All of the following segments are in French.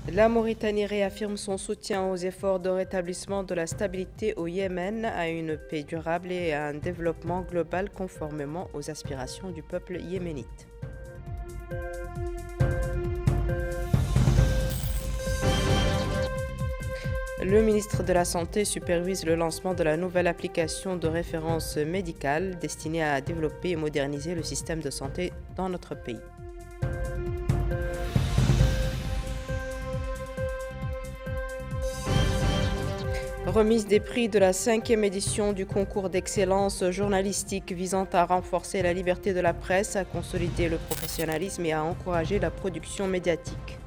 La Mauritanie réaffirme son soutien aux efforts de rétablissement de la stabilité au Yémen, à une paix durable et à un développement global conformément aux aspirations du peuple yéménite. Le ministre de la Santé supervise le lancement de la nouvelle application de référence médicale destinée à développer et moderniser le système de santé dans notre pays. Remise des prix de la 5e édition du concours d'excellence journalistique visant à renforcer la liberté de la presse, à consolider le professionnalisme et à encourager la production médiatique.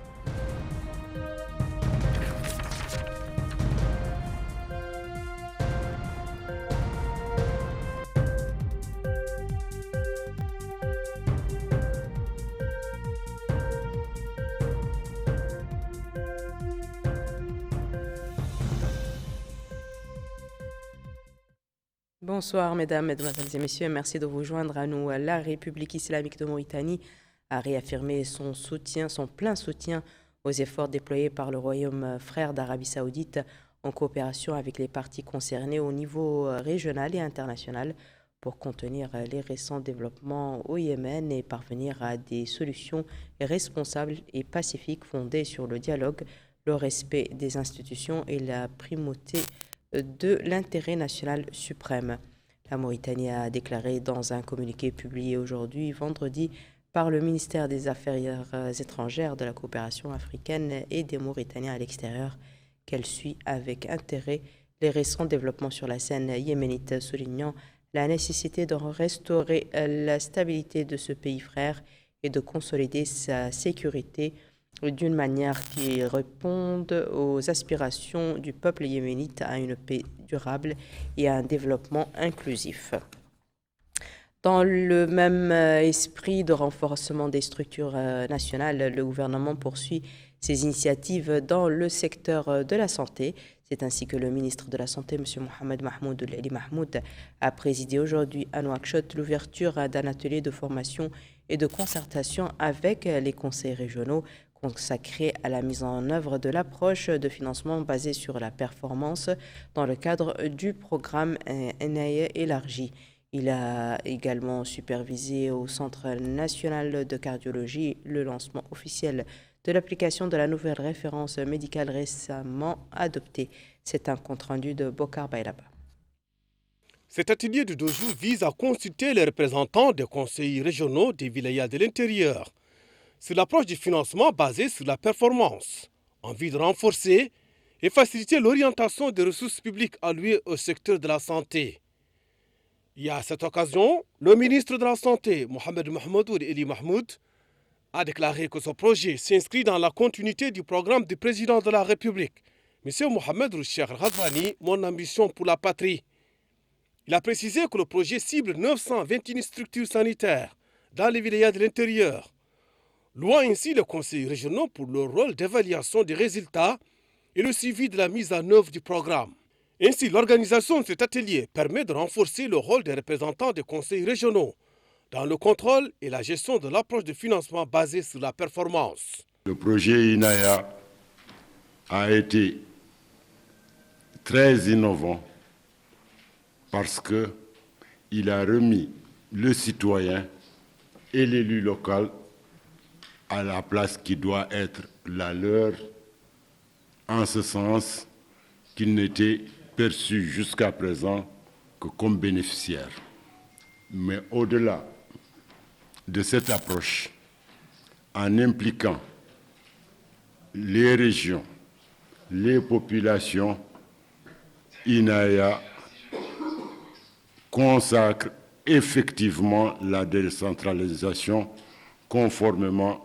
Bonsoir mesdames, mesdemoiselles et messieurs, merci de vous joindre à nous. La République islamique de Mauritanie a réaffirmé son soutien, son plein soutien aux efforts déployés par le Royaume frère d'Arabie Saoudite en coopération avec les parties concernées au niveau régional et international pour contenir les récents développements au Yémen et parvenir à des solutions responsables et pacifiques fondées sur le dialogue, le respect des institutions et la primauté de l'intérêt national suprême. La Mauritanie a déclaré dans un communiqué publié aujourd'hui, vendredi, par le ministère des Affaires étrangères, de la coopération africaine et des Mauritaniens à l'extérieur qu'elle suit avec intérêt les récents développements sur la scène yéménite, soulignant la nécessité de restaurer la stabilité de ce pays frère et de consolider sa sécurité d'une manière qui réponde aux aspirations du peuple yéménite à une paix durable et à un développement inclusif. Dans le même esprit de renforcement des structures nationales, le gouvernement poursuit ses initiatives dans le secteur de la santé. C'est ainsi que le ministre de la Santé, M. Mohamed Mahmoud El Mahmoud, a présidé aujourd'hui à Nouakchott l'ouverture d'un atelier de formation et de concertation avec les conseils régionaux consacré à la mise en œuvre de l'approche de financement basée sur la performance dans le cadre du programme NAE élargi. Il a également supervisé au Centre national de cardiologie le lancement officiel de l'application de la nouvelle référence médicale récemment adoptée. C'est un compte-rendu de Bokar Bayraba. Cet atelier de 2 jours vise à consulter les représentants des conseils régionaux des wilayas de l'intérieur. C'est l'approche du financement basée sur la performance, en vue de renforcer et faciliter l'orientation des ressources publiques allouées au secteur de la santé. Et à cette occasion, le ministre de la Santé, Mohamed Mahmoud El Mahmoud, a déclaré que ce projet s'inscrit dans la continuité du programme du président de la République, M. Mohamed Cheikh Al-Ghazouani, Mon ambition pour la patrie. Il a précisé que le projet cible 921 structures sanitaires dans les wilayas de l'intérieur, louant ainsi les conseils régionaux pour leur rôle d'évaluation des résultats et le suivi de la mise en œuvre du programme. Ainsi, l'organisation de cet atelier permet de renforcer le rôle des représentants des conseils régionaux dans le contrôle et la gestion de l'approche de financement basée sur la performance. Le projet INAIA a été très innovant parce qu'il a remis le citoyen et l'élu local à la place qui doit être la leur, en ce sens qu'il n'était perçu jusqu'à présent que comme bénéficiaire. Mais au-delà de cette approche, en impliquant les régions, les populations, INAIA consacre effectivement la décentralisation conformément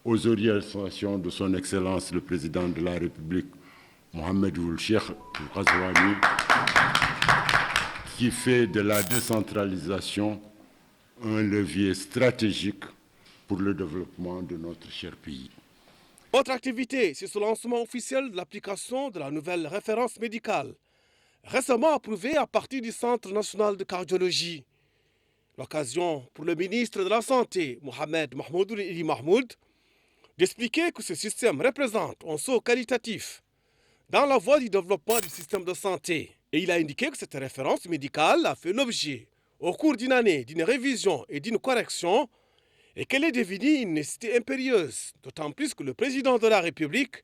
aux orientations de son Excellence le Président de la République, Mohamed Cheikh Al-Ghazouani, qui fait de la décentralisation un levier stratégique pour le développement de notre cher pays. Autre activité, c'est ce lancement officiel de l'application de la nouvelle référence médicale, récemment approuvée à partir du Centre national de cardiologie. L'occasion pour le ministre de la Santé, Mohamed Mahmoud El Mahmoud, d'expliquer que ce système représente un saut qualitatif dans la voie du développement du système de santé. Et il a indiqué que cette référence médicale a fait l'objet, au cours d'une année, d'une révision et d'une correction, et qu'elle est devenue une nécessité impérieuse, d'autant plus que le président de la République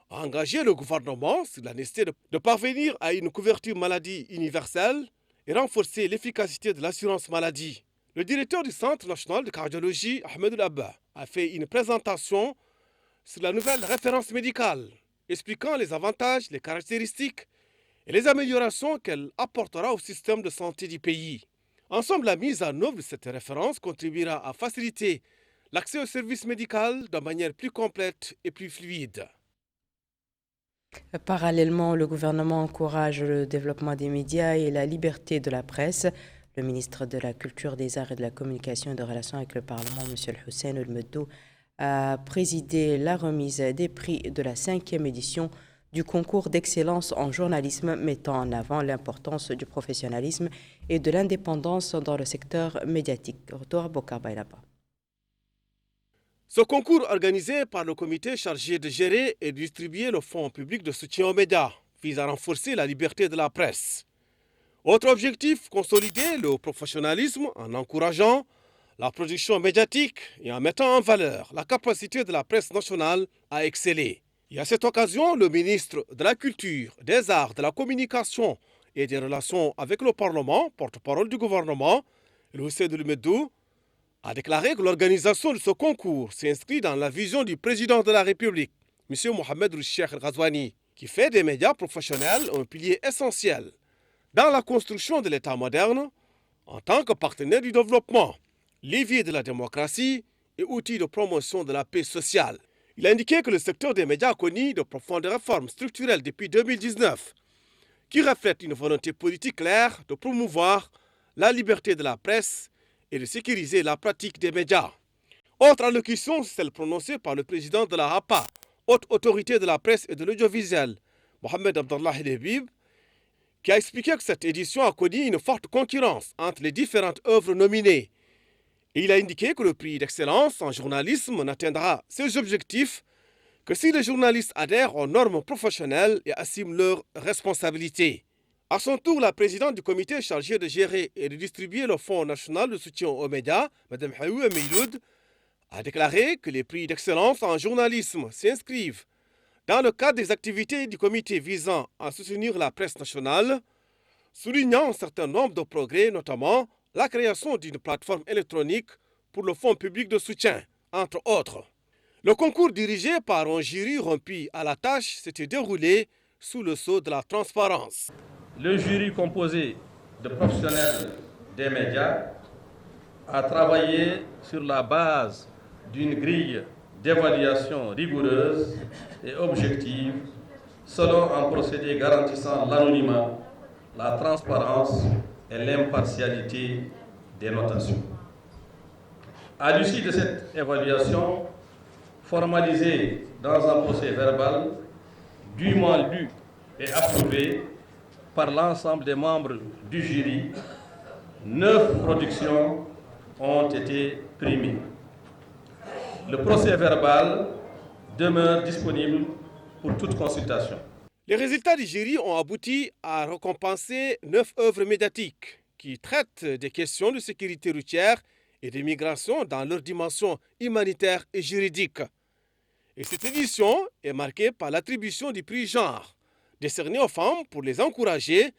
a engagé le gouvernement sur la nécessité de parvenir à une couverture maladie universelle et renforcer l'efficacité de l'assurance maladie. Le directeur du Centre national de cardiologie, Ahmed Abba, a fait une présentation sur la nouvelle référence médicale, expliquant les avantages, les caractéristiques et les améliorations qu'elle apportera au système de santé du pays. Ensemble, la mise en œuvre de cette référence contribuera à faciliter l'accès au service médical de manière plus complète et plus fluide. Parallèlement, le gouvernement encourage le développement des médias et la liberté de la presse. Le ministre de la Culture, des Arts et de la Communication et de Relations avec le Parlement, M. Hussein El-Meddou, a présidé la remise des prix de la 5e édition du concours d'excellence en journalisme mettant en avant l'importance du professionnalisme et de l'indépendance dans le secteur médiatique. Retour à Bokar Bailaba. Ce concours organisé par le comité chargé de gérer et distribuer le fonds public de soutien aux médias vise à renforcer la liberté de la presse. Autre objectif, consolider le professionnalisme en encourageant la production médiatique et en mettant en valeur la capacité de la presse nationale à exceller. Et à cette occasion, le ministre de la Culture, des Arts, de la Communication et des Relations avec le Parlement, porte-parole du gouvernement, Hussein El-Meddou, a déclaré que l'organisation de ce concours s'inscrit dans la vision du président de la République, M. Mohamed Cheikh El-Ghazouani, qui fait des médias professionnels un pilier essentiel dans la construction de l'État moderne en tant que partenaire du développement, levier de la démocratie et outil de promotion de la paix sociale. Il a indiqué que le secteur des médias a connu de profondes réformes structurelles depuis 2019, qui reflètent une volonté politique claire de promouvoir la liberté de la presse et de sécuriser la pratique des médias. Autre allocution, celle prononcée par le président de la APA, haute autorité de la presse et de l'audiovisuel, Mohamed Abdallah El-Habib, qui a expliqué que cette édition a connu une forte concurrence entre les différentes œuvres nominées. Et il a indiqué que le prix d'excellence en journalisme n'atteindra ses objectifs que si les journalistes adhèrent aux normes professionnelles et assument leurs responsabilités. À son tour, la présidente du comité chargé de gérer et de distribuer le Fonds national de soutien aux médias, Mme Haoua Meiloud, a déclaré que les prix d'excellence en journalisme s'inscrivent dans le cadre des activités du comité visant à soutenir la presse nationale, soulignant un certain nombre de progrès, notamment la création d'une plateforme électronique pour le fonds public de soutien, entre autres. Le concours dirigé par un jury rompu à la tâche s'était déroulé sous le sceau de la transparence. Le jury composé de professionnels des médias a travaillé sur la base d'une grille d'évaluation rigoureuse et objective selon un procédé garantissant l'anonymat, la transparence et l'impartialité des notations. À l'issue de cette évaluation, formalisée dans un procès verbal, dûment lu et approuvé par l'ensemble des membres du jury, 9 productions ont été primées. Le procès verbal demeure disponible pour toute consultation. Les résultats du jury ont abouti à récompenser 9 œuvres médiatiques qui traitent des questions de sécurité routière et de migration dans leur dimension humanitaire et juridique. Et cette édition est marquée par l'attribution du prix genre, décerné aux femmes pour les encourager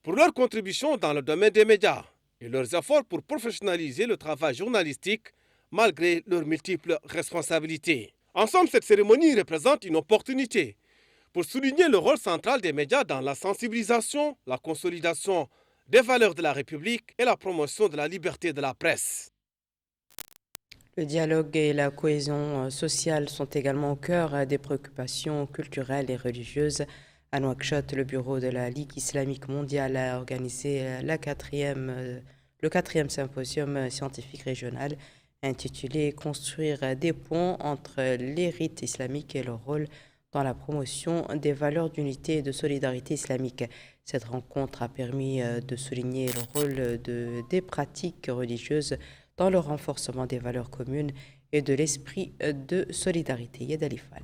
pour leur contribution dans le domaine des médias et leurs efforts pour professionnaliser le travail journalistique malgré leurs multiples responsabilités. En somme, cette cérémonie représente une opportunité pour souligner le rôle central des médias dans la sensibilisation, la consolidation des valeurs de la République et la promotion de la liberté de la presse. Le dialogue et la cohésion sociale sont également au cœur des préoccupations culturelles et religieuses. À Nouakchott, le bureau de la Ligue islamique mondiale a organisé le 4e symposium scientifique régional intitulé « Construire des ponts entre les rites islamiques et leur rôle dans la promotion des valeurs d'unité et de solidarité islamique ». Cette rencontre a permis de souligner le rôle des pratiques religieuses dans le renforcement des valeurs communes et de l'esprit de solidarité. Yad Alifal.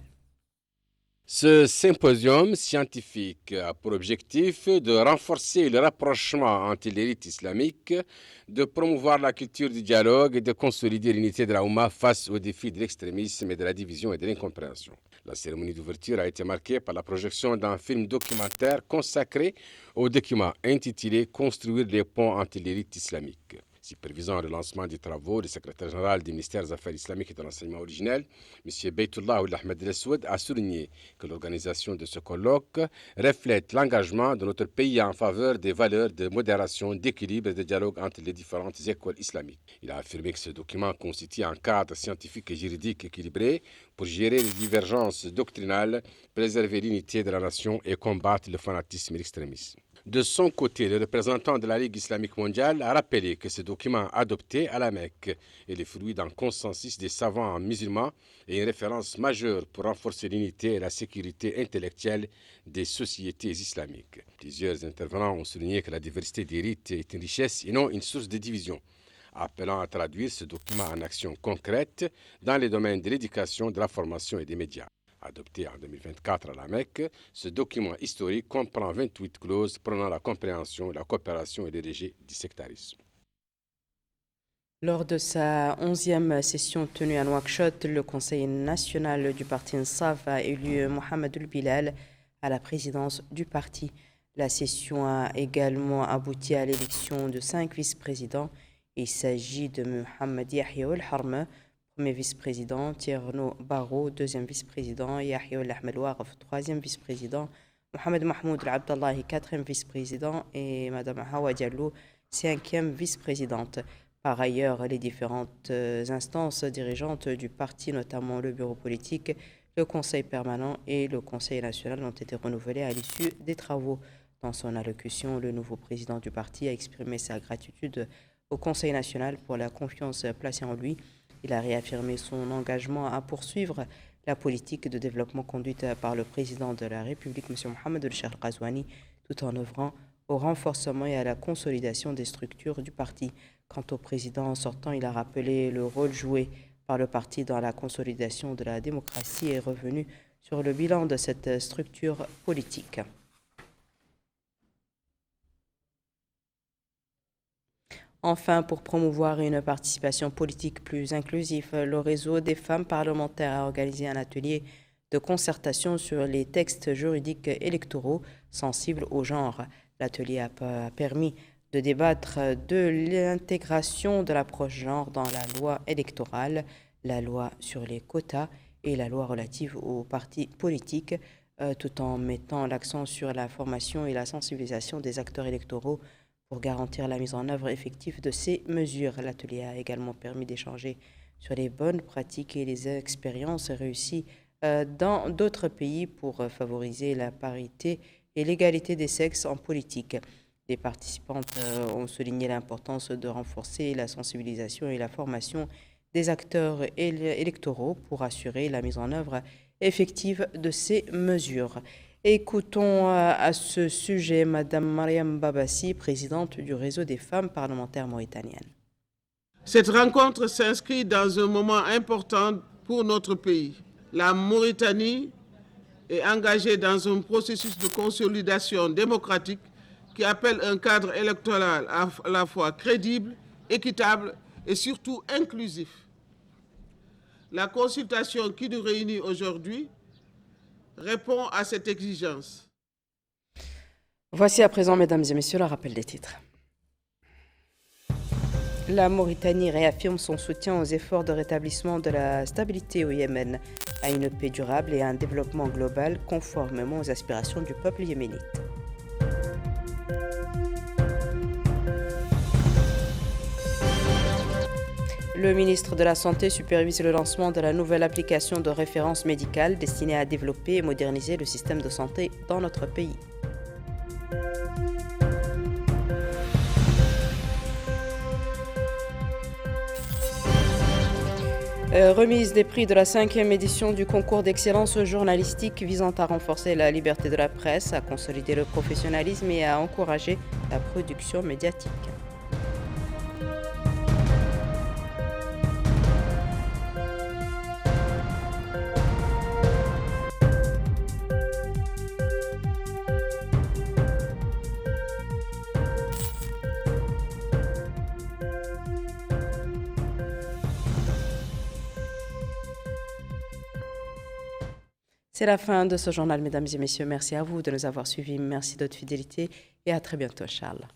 Ce symposium scientifique a pour objectif de renforcer le rapprochement entre l'élite islamique, de promouvoir la culture du dialogue et de consolider l'unité de la Oumma face aux défis de l'extrémisme et de la division et de l'incompréhension. La cérémonie d'ouverture a été marquée par la projection d'un film documentaire consacré au document intitulé « Construire les ponts entre l'élite islamique ». Supervisant le lancement des travaux, le secrétaire général du ministère des Affaires islamiques et de l'enseignement originel, M. Beytullah Ould Ahmed El Assoud, a souligné que l'organisation de ce colloque reflète l'engagement de notre pays en faveur des valeurs de modération, d'équilibre et de dialogue entre les différentes écoles islamiques. Il a affirmé que ce document constitue un cadre scientifique et juridique équilibré pour gérer les divergences doctrinales, préserver l'unité de la nation et combattre le fanatisme et l'extrémisme. De son côté, le représentant de la Ligue islamique mondiale a rappelé que ce document adopté à la Mecque est le fruit d'un consensus des savants musulmans et une référence majeure pour renforcer l'unité et la sécurité intellectuelle des sociétés islamiques. Plusieurs intervenants ont souligné que la diversité des rites est une richesse et non une source de division, appelant à traduire ce document en actions concrètes dans les domaines de l'éducation, de la formation et des médias. Adopté en 2024 à la Mecque, ce document historique comprend 28 clauses prenant la compréhension, la coopération et l'érigé du sectarisme. Lors de sa 11e session tenue à Nouakchott, le Conseil national du parti Nsaf a élu Mohamed El Bilal à la présidence du parti. La session a également abouti à l'élection de 5 vice-présidents. Il s'agit de Mohamed Yahya El Harme, premier vice-président, Tierno Barro, deuxième vice-président, Yahya El Ahmed Warf, troisième vice-président, Mohamed Mahmoud El Abdallahi, quatrième vice-président, et Mme Hawa Diallo, cinquième vice-présidente. Par ailleurs, les différentes instances dirigeantes du parti, notamment le bureau politique, le conseil permanent et le conseil national, ont été renouvelés à l'issue des travaux. Dans son allocution, le nouveau président du parti a exprimé sa gratitude au Conseil national pour la confiance placée en lui. Il a réaffirmé son engagement à poursuivre la politique de développement conduite par le président de la République, M. Mohamed El Ghazouani, tout en œuvrant au renforcement et à la consolidation des structures du parti. Quant au président sortant, il a rappelé le rôle joué par le parti dans la consolidation de la démocratie et est revenu sur le bilan de cette structure politique. Enfin, pour promouvoir une participation politique plus inclusive, le réseau des femmes parlementaires a organisé un atelier de concertation sur les textes juridiques électoraux sensibles au genre. L'atelier a permis de débattre de l'intégration de l'approche genre dans la loi électorale, la loi sur les quotas et la loi relative aux partis politiques, tout en mettant l'accent sur la formation et la sensibilisation des acteurs électoraux pour garantir la mise en œuvre effective de ces mesures. L'atelier a également permis d'échanger sur les bonnes pratiques et les expériences réussies dans d'autres pays pour favoriser la parité et l'égalité des sexes en politique. Les participantes ont souligné l'importance de renforcer la sensibilisation et la formation des acteurs électoraux pour assurer la mise en œuvre effective de ces mesures. Écoutons à ce sujet Mme Mariam Babassi, présidente du réseau des femmes parlementaires mauritaniennes. Cette rencontre s'inscrit dans un moment important pour notre pays. La Mauritanie est engagée dans un processus de consolidation démocratique qui appelle un cadre électoral à la fois crédible, équitable et surtout inclusif. La consultation qui nous réunit aujourd'hui répond à cette exigence. Voici à présent, mesdames et messieurs, le rappel des titres. La Mauritanie réaffirme son soutien aux efforts de rétablissement de la stabilité au Yémen, à une paix durable et à un développement global conformément aux aspirations du peuple yéménite. Le ministre de la Santé supervise le lancement de la nouvelle application de référence médicale destinée à développer et moderniser le système de santé dans notre pays. Remise des prix de la 5e édition du concours d'excellence journalistique visant à renforcer la liberté de la presse, à consolider le professionnalisme et à encourager la production médiatique. C'est la fin de ce journal, mesdames et messieurs. Merci à vous de nous avoir suivis. Merci de votre fidélité et à très bientôt, Inch'Allah.